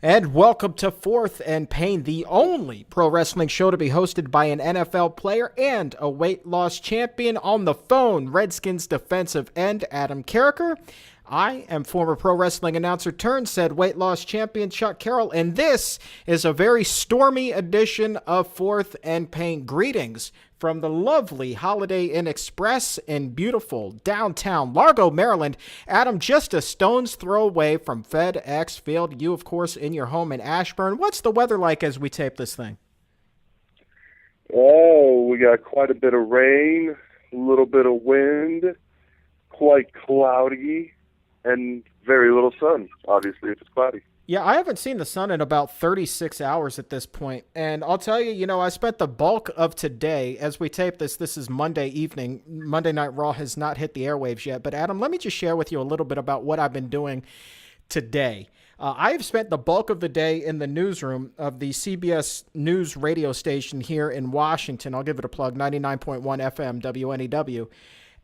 And welcome to Fourth and Pain, the only pro wrestling show to be hosted by an NFL player and a weight loss champion. On the phone, Redskins defensive end Adam Carriker. I am former pro wrestling announcer turned said weight loss champion Chuck Carroll, and this is a very stormy edition of Fourth and Pain. Greetings from the lovely Holiday Inn Express in beautiful downtown Largo, Maryland. Adam, just a stone's throw away from FedEx Field. You, of course, in your home in Ashburn. What's the weather like as we tape this thing? Oh, we got quite a bit of rain, a little bit of wind, quite cloudy, and very little sun, obviously, if it's cloudy. Yeah, I haven't seen the sun in about 36 hours at this point. And I'll tell you, I spent the bulk of today, as we tape this is Monday evening. Monday Night Raw has not hit the airwaves yet. But Adam, let me just share with you a little bit about what I've been doing today. I've spent the bulk of the day in the newsroom of the CBS News radio station here in Washington. I'll give it a plug, 99.1 FM, WNEW.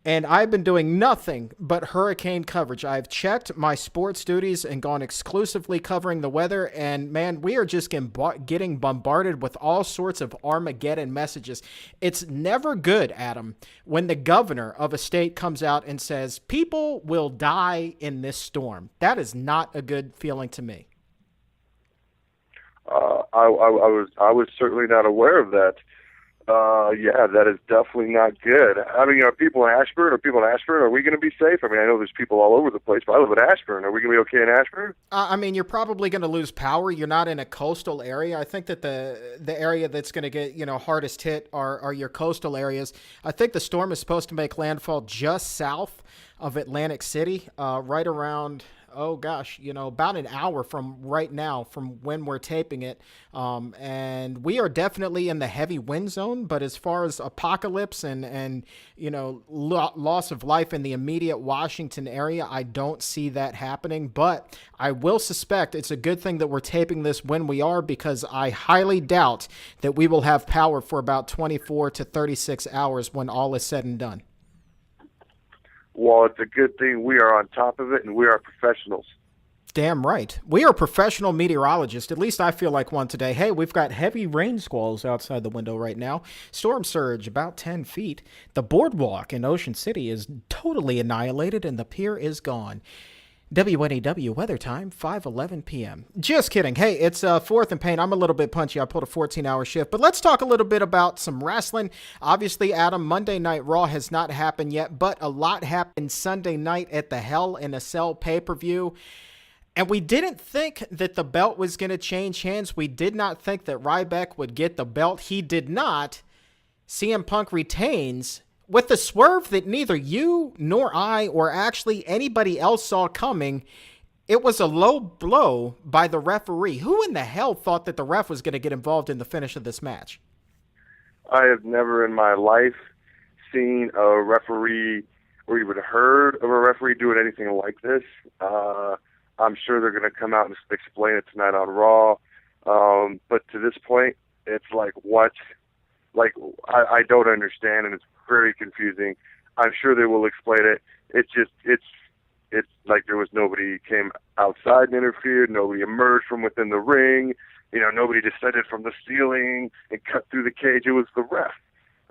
And I've been doing nothing but hurricane coverage. I've checked my sports duties and gone exclusively covering the weather. And, man, we are just getting bombarded with all sorts of Armageddon messages. It's never good, Adam, when the governor of a state comes out and says, people will die in this storm. That is not a good feeling to me. I was certainly not aware of that. Yeah, that is definitely not good. I mean, are people in Ashburn? Are we going to be safe? I mean, I know there's people all over the place, but I live in Ashburn. Are we going to be okay in Ashburn? I mean, you're probably going to lose power. You're not in a coastal area. I think that the area that's going to get, hardest hit are your coastal areas. I think the storm is supposed to make landfall just south of Atlantic City, right around, about an hour from right now from when we're taping it. And we are definitely in the heavy wind zone, but as far as apocalypse and loss of life in the immediate Washington area, I don't see that happening. But I will suspect it's a good thing that we're taping this when we are, because I highly doubt that we will have power for about 24 to 36 hours when all is said and done. Well, it's a good thing we are on top of it, and we are professionals. Damn right. We are professional meteorologists. At least I feel like one today. Hey, we've got heavy rain squalls outside the window right now. Storm surge about 10 feet. The boardwalk in Ocean City is totally annihilated, and the pier is gone. WNEW weather time, 5:11 p.m. Just kidding. Hey, it's Fourth and Pain. I'm a little bit punchy. I pulled a 14-hour shift. But let's talk a little bit about some wrestling. Obviously, Adam, Monday Night Raw has not happened yet, but a lot happened Sunday night at the Hell in a Cell pay-per-view. And we didn't think that the belt was going to change hands. We did not think that Ryback would get the belt. He did not. CM Punk retains, with the swerve that neither you nor I or actually anybody else saw coming. It was a low blow by the referee. Who in the hell thought that the ref was going to get involved in the finish of this match? I have never in my life seen a referee or even heard of a referee doing anything like this. I'm sure they're going to come out and explain it tonight on Raw. But to this point, it's like, what? Like, I don't understand, and it's very confusing. I'm sure they will explain it. It's like there was nobody came outside and interfered, nobody emerged from within the ring, nobody descended from the ceiling and cut through the cage. It was the ref.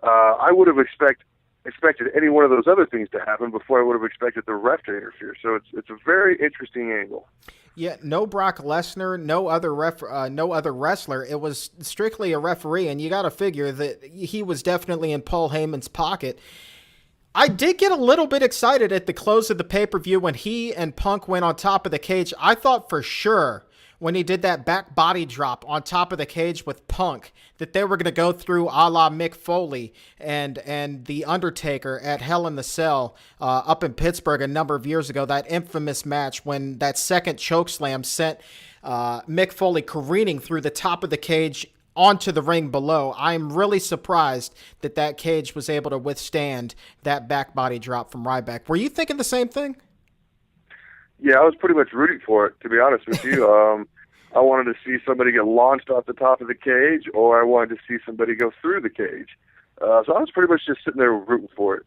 I would have expected any one of those other things to happen before I would have expected the ref to interfere. So it's a very interesting angle. Yeah, no Brock Lesnar, no other wrestler. It was strictly a referee, and you got to figure that he was definitely in Paul Heyman's pocket. I did get a little bit excited at the close of the pay-per-view when he and Punk went on top of the cage. I thought for sure when he did that back body drop on top of the cage with Punk that they were going to go through a la Mick Foley and The Undertaker at Hell in the Cell up in Pittsburgh a number of years ago, that infamous match when that second chokeslam sent Mick Foley careening through the top of the cage onto the ring below. I'm really surprised that cage was able to withstand that back body drop from Ryback. Were you thinking the same thing? Yeah, I was pretty much rooting for it, to be honest with you. I wanted to see somebody get launched off the top of the cage, or I wanted to see somebody go through the cage. So I was pretty much just sitting there rooting for it.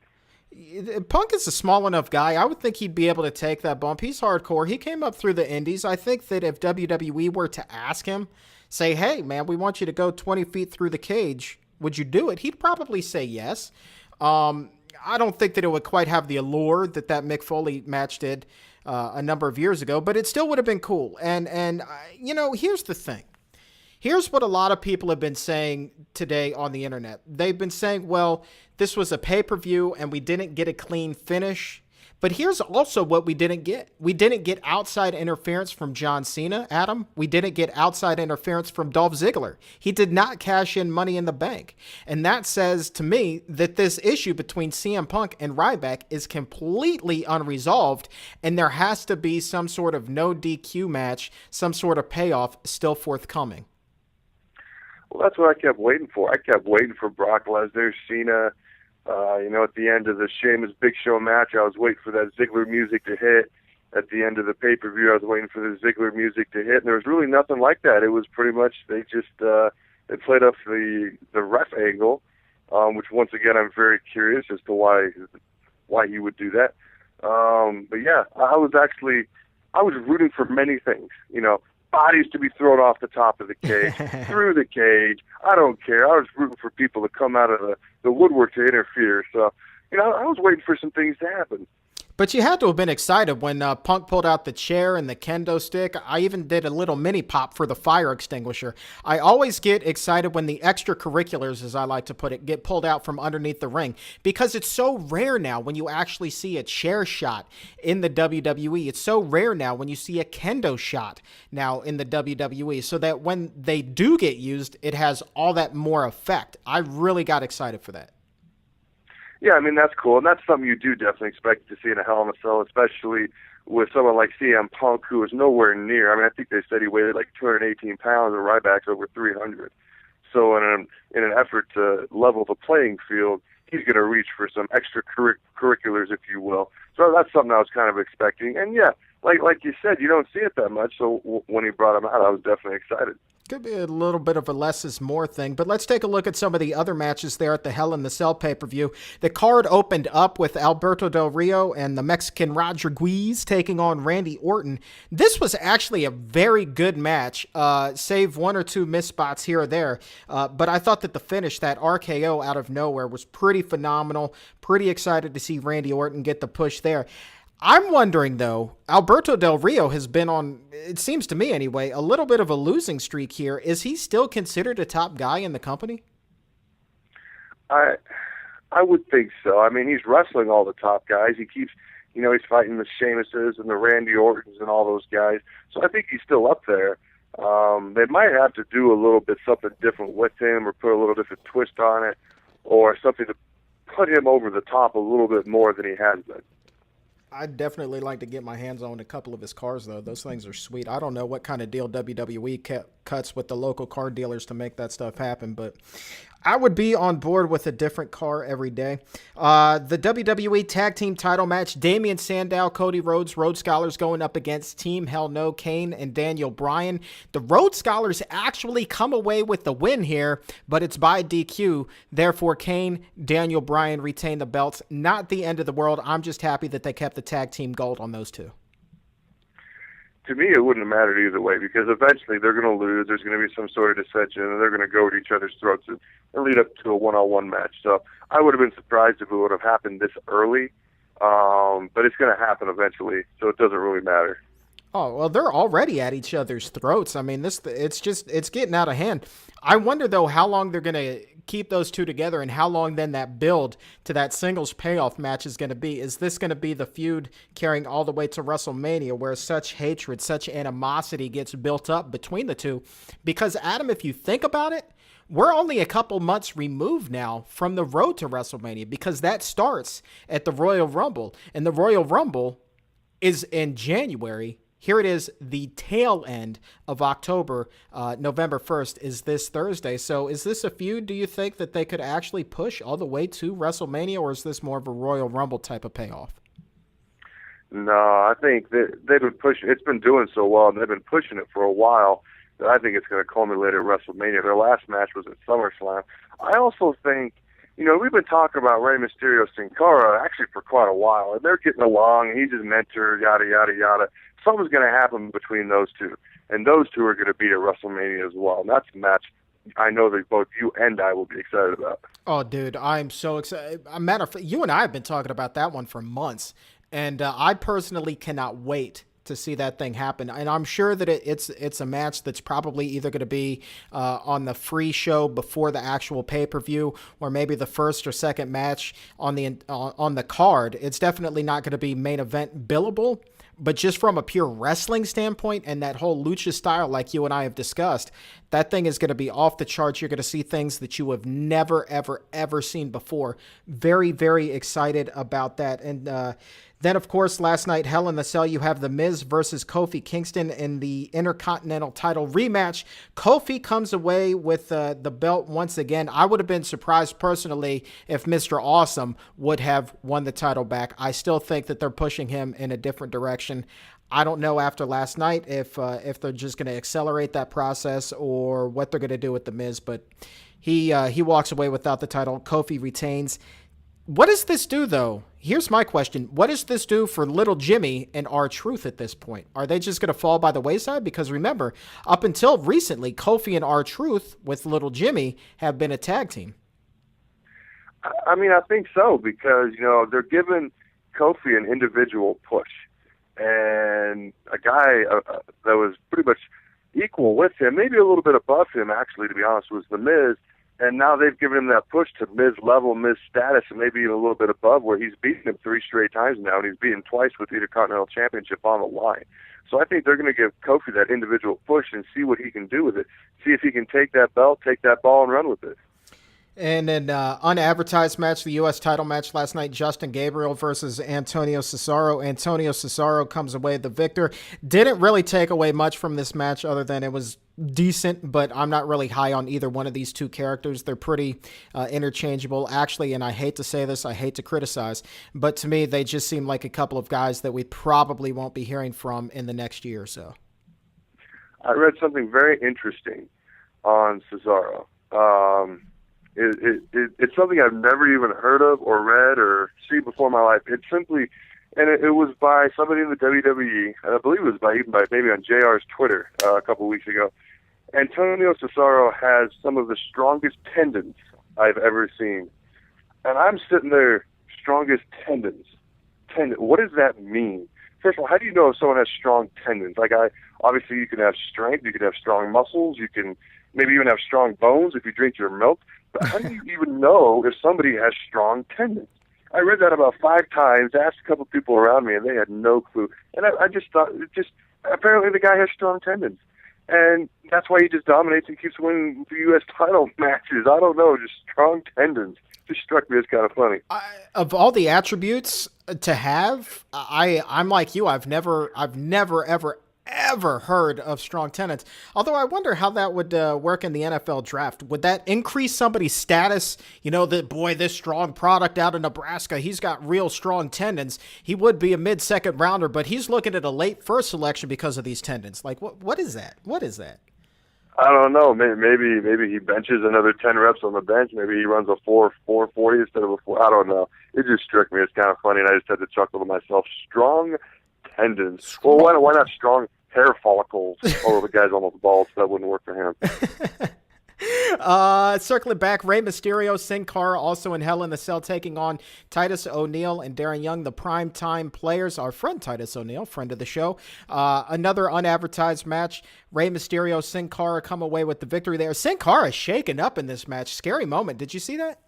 Punk is a small enough guy. I would think he'd be able to take that bump. He's hardcore. He came up through the indies. I think that if WWE were to ask him, say, hey, man, we want you to go 20 feet through the cage, would you do it? He'd probably say yes. I don't think that it would quite have the allure that Mick Foley match did a number of years ago, but it still would have been cool. And here's the thing. Here's what a lot of people have been saying today on the internet. They've been saying, well, this was a pay-per-view and we didn't get a clean finish. But here's also what we didn't get. We didn't get outside interference from John Cena, Adam. We didn't get outside interference from Dolph Ziggler. He did not cash in Money in the Bank. And that says to me that this issue between CM Punk and Ryback is completely unresolved, and there has to be some sort of no DQ match, some sort of payoff still forthcoming. Well, that's what I kept waiting for. I kept waiting for Brock Lesnar, Cena. At the end of the Sheamus Big Show match, I was waiting for that Ziggler music to hit. At the end of the pay-per-view, I was waiting for the Ziggler music to hit, and there was really nothing like that. It was pretty much they just they played up the ref angle, which once again I'm very curious as to why he would do that. But yeah, I was rooting for many things. Bodies to be thrown off the top of the cage, through the cage. I don't care. I was rooting for people to come out of the woodwork to interfere. So, I was waiting for some things to happen. But you had to have been excited when Punk pulled out the chair and the kendo stick. I even did a little mini pop for the fire extinguisher. I always get excited when the extracurriculars, as I like to put it, get pulled out from underneath the ring, because it's so rare now when you actually see a chair shot in the WWE. It's so rare now when you see a kendo shot now in the WWE, so that when they do get used, it has all that more effect. I really got excited for that. Yeah, I mean, that's cool, and that's something you do definitely expect to see in a Hell in a Cell, especially with someone like CM Punk, who is nowhere near. I mean, I think they said he weighed like 218 pounds, and Ryback's over 300. So in an effort to level the playing field, he's going to reach for some extracurriculars, if you will. So that's something I was kind of expecting. And yeah, like you said, you don't see it that much, so when he brought him out, I was definitely excited. Could be a little bit of a less is more thing, but let's take a look at some of the other matches there at the Hell in the Cell pay-per-view. The card opened up with Alberto Del Rio and the Mexican Rodriguez taking on Randy Orton. This was actually a very good match, save one or two missed spots here or there, but I thought that the finish, that RKO out of nowhere, was pretty phenomenal. Pretty excited to see Randy Orton get the push there. I'm wondering, though, Alberto Del Rio has been on, it seems to me anyway, a little bit of a losing streak here. Is he still considered a top guy in the company? I would think so. I mean, he's wrestling all the top guys. He keeps, he's fighting the Sheamuses and the Randy Ortons and all those guys. So I think he's still up there. They might have to do a little bit something different with him, or put a little different twist on it, or something to put him over the top a little bit more than he has been. I'd definitely like to get my hands on a couple of his cars, though. Those things are sweet. I don't know what kind of deal WWE cuts with the local car dealers to make that stuff happen, but I would be on board with a different car every day. The WWE Tag Team title match, Damian Sandow, Cody Rhodes, Rhodes Scholars going up against Team Hell No, Kane and Daniel Bryan. The Rhodes Scholars actually come away with the win here, but it's by DQ. Therefore, Kane, Daniel Bryan retain the belts. Not the end of the world. I'm just happy that they kept the tag team gold on those two. To me, it wouldn't have mattered either way, because eventually they're going to lose. There's going to be some sort of dissension, and they're going to go at each other's throats and lead up to a one-on-one match. So I would have been surprised if it would have happened this early, but it's going to happen eventually, so it doesn't really matter. Oh, well, they're already at each other's throats. I mean, it's getting out of hand. I wonder, though, how long they're going to keep those two together and how long then that build to that singles payoff match is going to be. Is this going to be the feud carrying all the way to WrestleMania, where such hatred, such animosity gets built up between the two? Because, Adam, if you think about it, we're only a couple months removed now from the road to WrestleMania, because that starts at the Royal Rumble, and the Royal Rumble is in January. Here it is, the tail end of October. November 1st is this Thursday. So is this a feud, do you think, that they could actually push all the way to WrestleMania, or is this more of a Royal Rumble type of payoff? No, I think they've been pushing. It's been doing so well, and they've been pushing it for a while, that I think it's going to culminate at WrestleMania. Their last match was at SummerSlam. I also think we've been talking about Rey Mysterio Sin Cara actually for quite a while, and they're getting along, and he's his mentor, yada, yada, yada. Something's going to happen between those two, and those two are going to be at WrestleMania as well, and that's a match I know that both you and I will be excited about. Oh, dude, I'm so excited. A matter of fact, you and I have been talking about that one for months, and I personally cannot wait to see that thing happen. And I'm sure that it's a match that's probably either going to be on the free show before the actual pay-per-view, or maybe the first or second match on the card. It's definitely not going to be main event billable. But just from a pure wrestling standpoint and that whole lucha style, like you and I have discussed, that thing is going to be off the charts. You're going to see things that you have never, ever, ever seen before. Very, very excited about that. And then, of course, last night, Hell in the Cell, you have The Miz versus Kofi Kingston in the Intercontinental title rematch. Kofi comes away with the belt once again. I would have been surprised personally if Mr. Awesome would have won the title back. I still think that they're pushing him in a different direction. I don't know after last night if they're just going to accelerate that process or what they're going to do with The Miz, but he walks away without the title. Kofi retains. What does this do, though? Here's my question. What does this do for Little Jimmy and R-Truth at this point? Are they just going to fall by the wayside? Because remember, up until recently, Kofi and R-Truth with Little Jimmy have been a tag team. I mean, I think so, because, they're giving Kofi an individual push. And a guy that was pretty much equal with him, maybe a little bit above him, actually, to be honest, was The Miz. And now they've given him that push to Miz level, Miz status, and maybe even a little bit above, where he's beaten him 3 straight times now, and he's beaten twice with the Intercontinental Championship on the line. So I think they're going to give Kofi that individual push and see what he can do with it. See if he can take that belt, take that ball, and run with it. And an unadvertised match, the U.S. title match last night, Justin Gabriel versus Antonio Cesaro. Antonio Cesaro comes away the victor. Didn't really take away much from this match other than it was decent, but I'm not really high on either one of these two characters. They're pretty interchangeable, actually, and I hate to say this, I hate to criticize, but to me, they just seem like a couple of guys that we probably won't be hearing from in the next year or so. I read something very interesting on Cesaro. It's something I've never even heard of or read or seen before in my life. It's simply, and it was by somebody in the WWE, and I believe it was even by maybe on JR's Twitter a couple of weeks ago. Antonio Cesaro has some of the strongest tendons I've ever seen. And I'm sitting there, strongest tendons. What does that mean? First of all, how do you know if someone has strong tendons? Obviously you can have strength, you can have strong muscles, you can maybe even have strong bones if you drink your milk. But how do you even know if somebody has strong tendons? I read that about 5 times, asked a couple of people around me, and they had no clue. And I just thought, apparently the guy has strong tendons. And that's why he just dominates and keeps winning the U.S. title matches. I don't know, just strong tendons. Just struck me as kind of funny. Of all the attributes to have, I'm like you. I've never ever heard of strong tendons. Although I wonder how that would work in the NFL draft. Would that increase somebody's status? This strong product out of Nebraska, he's got real strong tendons. He would be a mid-second rounder, but he's looking at a late first selection because of these tendons. Like, what is that? What is that? I don't know. Maybe he benches another 10 reps on the bench. Maybe he runs a 440 instead of a 4. I don't know. It just struck me as kind of funny, and I just had to chuckle to myself. Strong tendons. Well, why not strong hair follicles? Although the guy's almost bald, so that wouldn't work for him. Circling back, Rey Mysterio, Sin Cara also in Hell in the Cell, taking on Titus O'Neil and Darren Young, the primetime players. Our friend Titus O'Neil, friend of the show. Another unadvertised match. Rey Mysterio, Sin Cara come away with the victory there. Sin Cara shaken up in this match. Scary moment. Did you see that?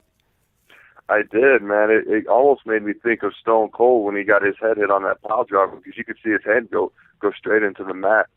I did, man. It almost made me think of Stone Cold when he got his head hit on that pile driver, because you could see his head go straight into the mat.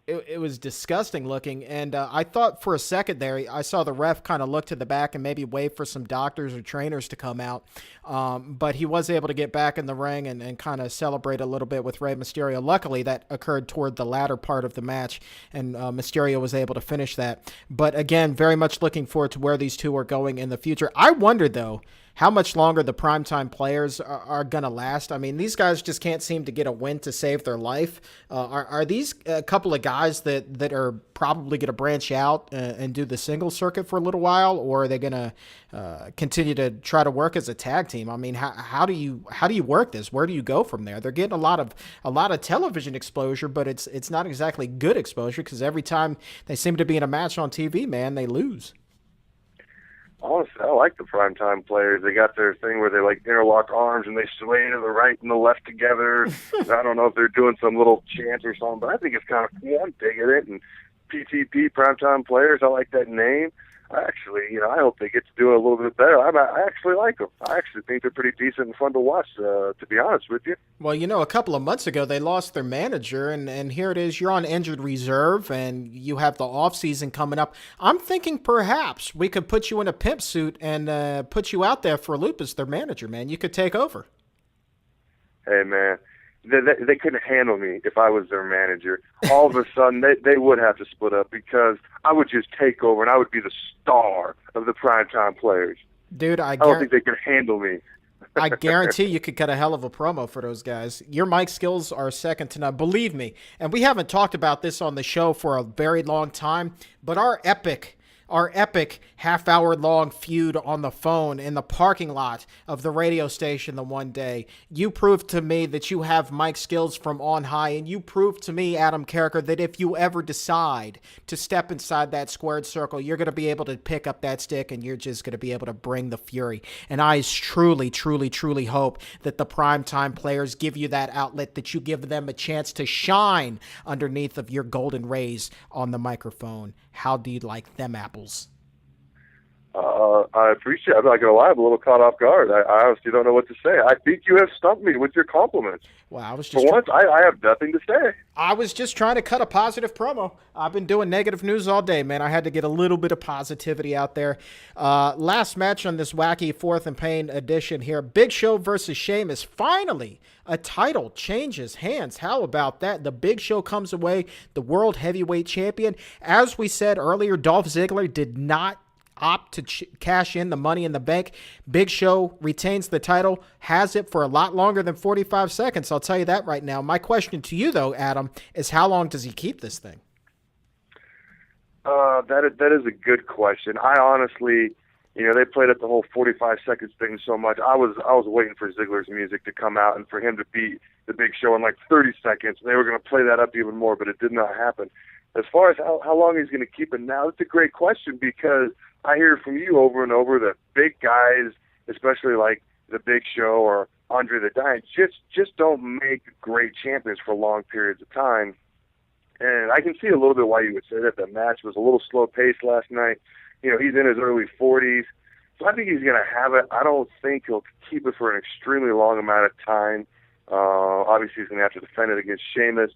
It was disgusting looking, and I thought for a second there, I saw the ref kind of look to the back and maybe wait for some doctors or trainers to come out, but he was able to get back in the ring and kind of celebrate a little bit with Rey Mysterio. Luckily, that occurred toward the latter part of the match, and Mysterio was able to finish that. But again, very much looking forward to where these two are going in the future. I wonder, though, how much longer the primetime players are going to last. I mean, these guys just can't seem to get a win to save their life. Are these a couple of guys that are probably going to branch out and do the single circuit for a little while, or are they going to continue to try to work as a tag team? I mean, how do you work this? Where do you go from there? They're getting a lot of television exposure, but it's not exactly good exposure because every time they seem to be in a match on TV, man, they lose. Honestly, I like the primetime players. They got their thing where they like interlock arms and they sway to the right and the left together. I don't know if they're doing some little chant or something, but I think it's kind of cool. I'm digging it. And PTP, primetime players, I like that name. I hope they get to do it a little bit better. I actually like them. I actually think they're pretty decent and fun to watch, to be honest with you. Well, a couple of months ago, they lost their manager, and here it is. You're on injured reserve, and you have the offseason coming up. I'm thinking perhaps we could put you in a pimp suit and put you out there for a loop as their manager, man. You could take over. Hey, man. They couldn't handle me if I was their manager. All of a sudden, they would have to split up because I would just take over and I would be the star of the primetime players. Dude, I don't think they could handle me. I guarantee you could cut a hell of a promo for those guys. Your mic skills are second to none. Believe me. And we haven't talked about this on the show for a very long time, but our epic half-hour-long feud on the phone in the parking lot of the radio station the one day. You proved to me that you have mic skills from on high, and you proved to me, Adam Carriker, that if you ever decide to step inside that squared circle, you're going to be able to pick up that stick, and you're just going to be able to bring the fury. And I truly, truly, truly hope that the primetime players give you that outlet, that you give them a chance to shine underneath of your golden rays on the microphone. How do you like them apples? I appreciate it. I'm not going to lie. I'm a little caught off guard. I honestly don't know what to say. I think you have stumped me with your compliments. Well, I was just For once, I have nothing to say. I was just trying to cut a positive promo. I've been doing negative news all day, man. I had to get a little bit of positivity out there. Last match on this wacky Fourth and Pain edition here. Big Show versus Sheamus. Finally, a title changes hands. How about that? The Big Show comes away the World Heavyweight Champion. As we said earlier, Dolph Ziggler did not opt to cash in the Money in the Bank. Big Show retains the title, has it for a lot longer than 45 seconds. I'll tell you that right now. My question to you, though, Adam, is how long does he keep this thing? That is a good question. I honestly, they played up the whole 45 seconds thing so much. I was waiting for Ziggler's music to come out and for him to beat the Big Show in like 30 seconds. They were going to play that up even more, but it did not happen. As far as how long he's going to keep it now, it's a great question because I hear from you over and over that big guys, especially like the Big Show or Andre the Giant, just don't make great champions for long periods of time. And I can see a little bit why you would say that. The match was a little slow-paced last night. He's in his early 40s. So I think he's going to have it. I don't think he'll keep it for an extremely long amount of time. Obviously, he's going to have to defend it against Sheamus.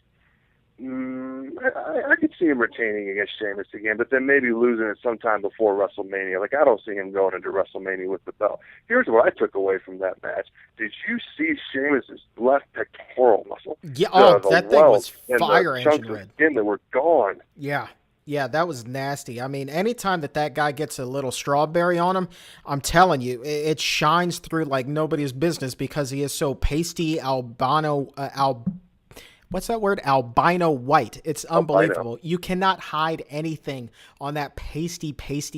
I could see him retaining against Sheamus again, but then maybe losing it sometime before WrestleMania. Like, I don't see him going into WrestleMania with the belt. Here's what I took away from that match. Did you see Sheamus's left pectoral muscle? Yeah, that thing was fire engine red. Skin that were gone. Yeah, that was nasty. I mean, anytime that guy gets a little strawberry on him, I'm telling you, it shines through like nobody's business because he is so pasty what's that word? Albino white. It's unbelievable. You cannot hide anything on that pasty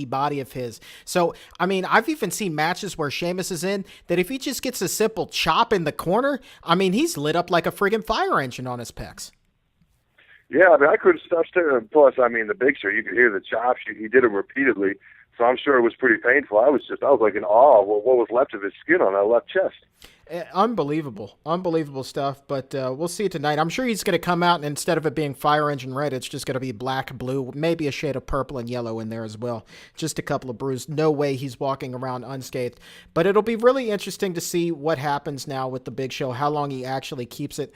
body of his. So, I mean, I've even seen matches where Sheamus is in that if he just gets a simple chop in the corner, I mean, he's lit up like a friggin' fire engine on his pecs. Yeah, I mean, I couldn't stop staring. Plus, I mean, the Big Show, you could hear the chops. He did them repeatedly. So I'm sure it was pretty painful. I was like in awe of what was left of his skin on that left chest. Unbelievable stuff, but we'll see tonight. I'm sure he's going to come out, and instead of it being fire engine red, it's just going to be black, blue, maybe a shade of purple and yellow in there as well. Just a couple of bruises. No way he's walking around unscathed. But it'll be really interesting to see what happens now with the Big Show, how long he actually keeps it.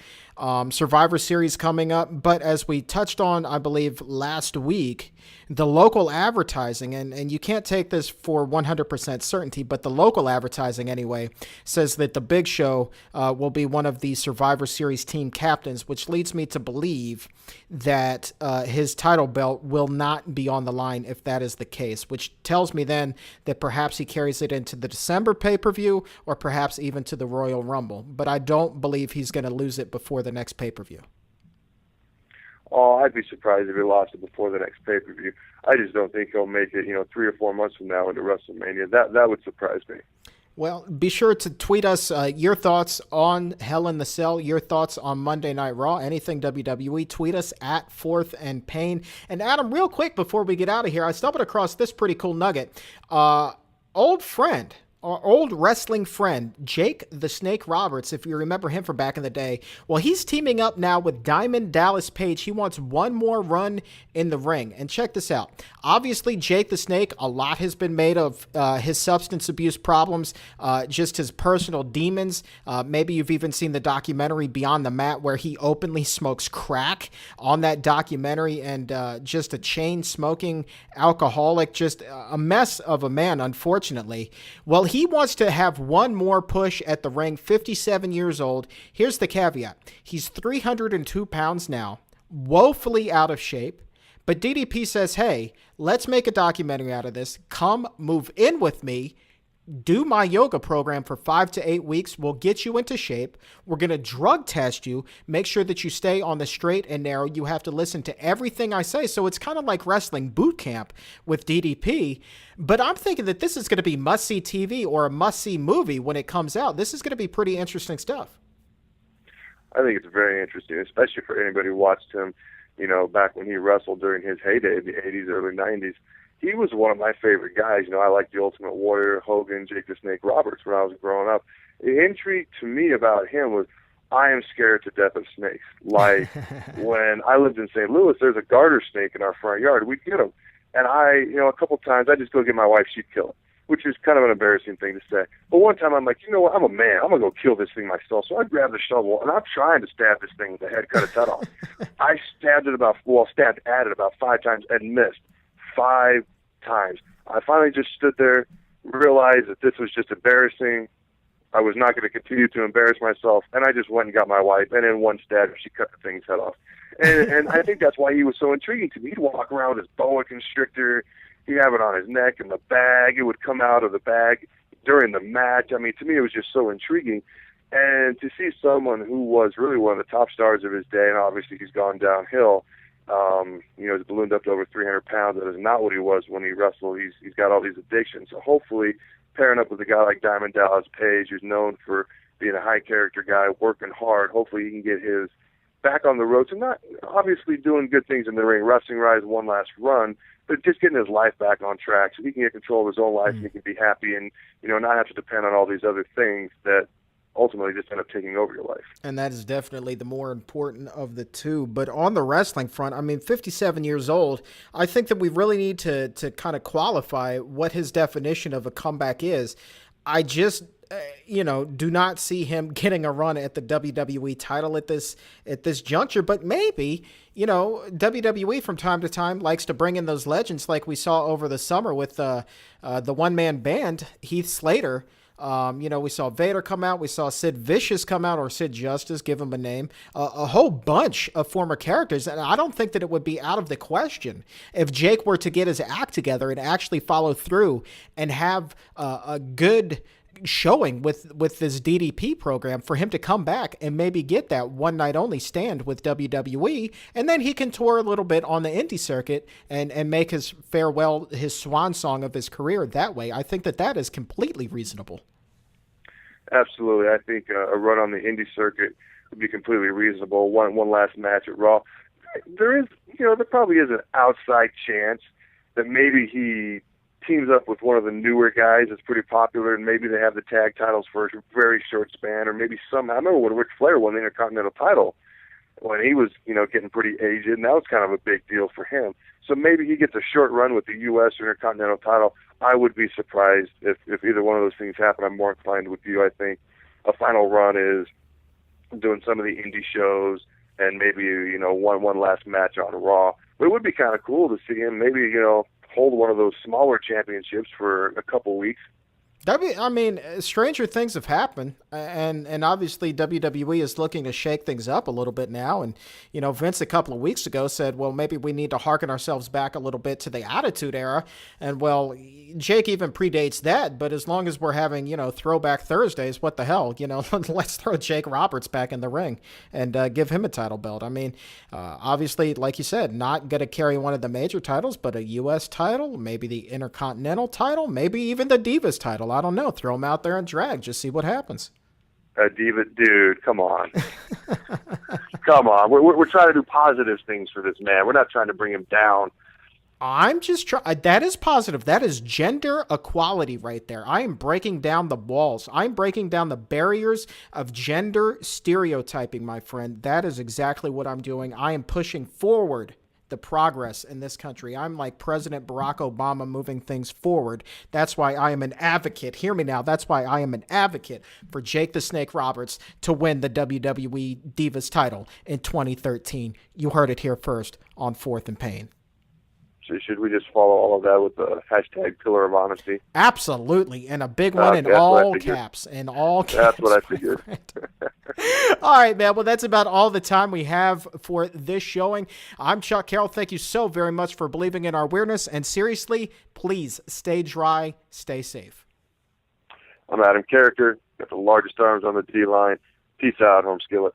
Survivor Series coming up, but as we touched on, I believe, last week, the local advertising, and you can't take this for 100% certainty, but the local advertising anyway says that the Big Show will be one of the Survivor Series team captains, which leads me to believe that his title belt will not be on the line if that is the case, which tells me then that perhaps he carries it into the December pay-per-view or perhaps even to the Royal Rumble. But I don't believe he's going to lose it before the next pay-per-view. Oh, I'd be surprised if he lost it before the next pay-per-view. I just don't think he'll make it, 3 or 4 months from now into WrestleMania. That would surprise me. Well, be sure to tweet us your thoughts on Hell in the Cell, your thoughts on Monday Night Raw, anything WWE. Tweet us at Fourth and Pain. And Adam, real quick before we get out of here, I stumbled across this pretty cool nugget. Old friend, our old wrestling friend, Jake the Snake Roberts, if you remember him from back in the day, well, he's teaming up now with Diamond Dallas Page. He wants one more run in the ring. And check this out. Obviously, Jake the Snake, a lot has been made of his substance abuse problems, just his personal demons. Maybe you've even seen the documentary Beyond the Mat, where he openly smokes crack on that documentary, and just a chain-smoking alcoholic, just a mess of a man, unfortunately. Well, he wants to have one more push at the ring, 57 years old. Here's the caveat. He's 302 pounds now, woefully out of shape. But DDP says, hey, let's make a documentary out of this. Come move in with me. Do my yoga program for 5 to 8 weeks. We'll get you into shape. We're going to drug test you. Make sure that you stay on the straight and narrow. You have to listen to everything I say. So it's kind of like wrestling boot camp with DDP. But I'm thinking that this is going to be must-see TV or a must-see movie when it comes out. This is going to be pretty interesting stuff. I think it's very interesting, especially for anybody who watched him, back when he wrestled during his heyday in the 80s, early 90s. He was one of my favorite guys. I liked the Ultimate Warrior, Hogan, Jake the Snake Roberts when I was growing up. The intrigue to me about him was, I am scared to death of snakes. Like, when I lived in St. Louis, there's a garter snake in our front yard. We'd get him. And a couple times, I just go get my wife, she'd kill it, which is kind of an embarrassing thing to say. But one time I'm like, you know what, I'm a man. I'm going to go kill this thing myself. So I grabbed the shovel, and I'm trying to stab this thing with the head, cut its head off. I stabbed at it about 5 times and missed 5 times. I finally just stood there, realized that this was just embarrassing. I was not going to continue to embarrass myself, and I just went and got my wife, and in one stab, she cut the thing's head off. And I think that's why he was so intriguing to me. He'd walk around with his boa constrictor. He'd have it on his neck in the bag. It would come out of the bag during the match. I mean, to me, it was just so intriguing. And to see someone who was really one of the top stars of his day, and obviously he's gone downhill, he's ballooned up to over 300 pounds. That is not what he was when he wrestled. He's got all these addictions. So hopefully, pairing up with a guy like Diamond Dallas Page, who's known for being a high-character guy, working hard, hopefully he can get his back on the road to not obviously doing good things in the ring, wrestling-wise, one last run, but just getting his life back on track so he can get control of his own life and he can be happy and, not have to depend on all these other things that ultimately just end up taking over your life. And that is definitely the more important of the two. But on the wrestling front, 57 years old, I think that we really need to kind of qualify what his definition of a comeback is. I just, do not see him getting a run at the WWE title at this juncture. But maybe, WWE from time to time likes to bring in those legends like we saw over the summer with the one-man band, Heath Slater. We saw Vader come out. We saw Sid Vicious come out, or Sid Justice, give him a name. A whole bunch of former characters. And I don't think that it would be out of the question if Jake were to get his act together and actually follow through and have a good showing with this DDP program for him to come back and maybe get that one night only stand with WWE, and then he can tour a little bit on the indie circuit and make his farewell, his swan song of his career that way. I think that is completely reasonable. Absolutely. I think a run on the indie circuit would be completely reasonable. One last match at Raw. There probably is an outside chance that maybe he teams up with one of the newer guys that's pretty popular, and maybe they have the tag titles for a very short span, or maybe I remember when Ric Flair won the Intercontinental title when he was, getting pretty aged, and that was kind of a big deal for him. So maybe he gets a short run with the U.S. Intercontinental title. I would be surprised if either one of those things happen. I'm more inclined with you. I think a final run is doing some of the indie shows and maybe, one last match on Raw. But it would be kind of cool to see him maybe, hold one of those smaller championships for a couple weeks. I mean, stranger things have happened, and obviously WWE is looking to shake things up a little bit now. And Vince a couple of weeks ago said, well, maybe we need to harken ourselves back a little bit to the Attitude Era. And well, Jake even predates that. But as long as we're having Throwback Thursdays, what the hell? Let's throw Jake Roberts back in the ring and give him a title belt. I mean, obviously, like you said, not going to carry one of the major titles, but a U.S. title, maybe the Intercontinental title, maybe even the Divas title. I don't know. Throw him out there and drag. Just see what happens. Diva, dude, come on. Come on. We're trying to do positive things for this man. We're not trying to bring him down. I'm just trying. That is positive. That is gender equality right there. I am breaking down the walls. I'm breaking down the barriers of gender stereotyping, my friend. That is exactly what I'm doing. I am pushing forward the progress in this country. I'm like President Barack Obama, moving things forward. That's why I am an advocate. Hear me now. That's why I am an advocate for Jake the Snake Roberts to win the WWE Divas title in 2013. You heard it here first on Fourth and Pain. So should we just follow all of that with the hashtag Pillar of Honesty? Absolutely. And a big one in all caps. In all caps. That's what I figured. All right, man. Well, that's about all the time we have for this showing. I'm Chuck Carroll. Thank you so very much for believing in our weirdness. And seriously, please stay dry, stay safe. I'm Adam Carriker. Got the largest arms on the D-line. Peace out, home skillet.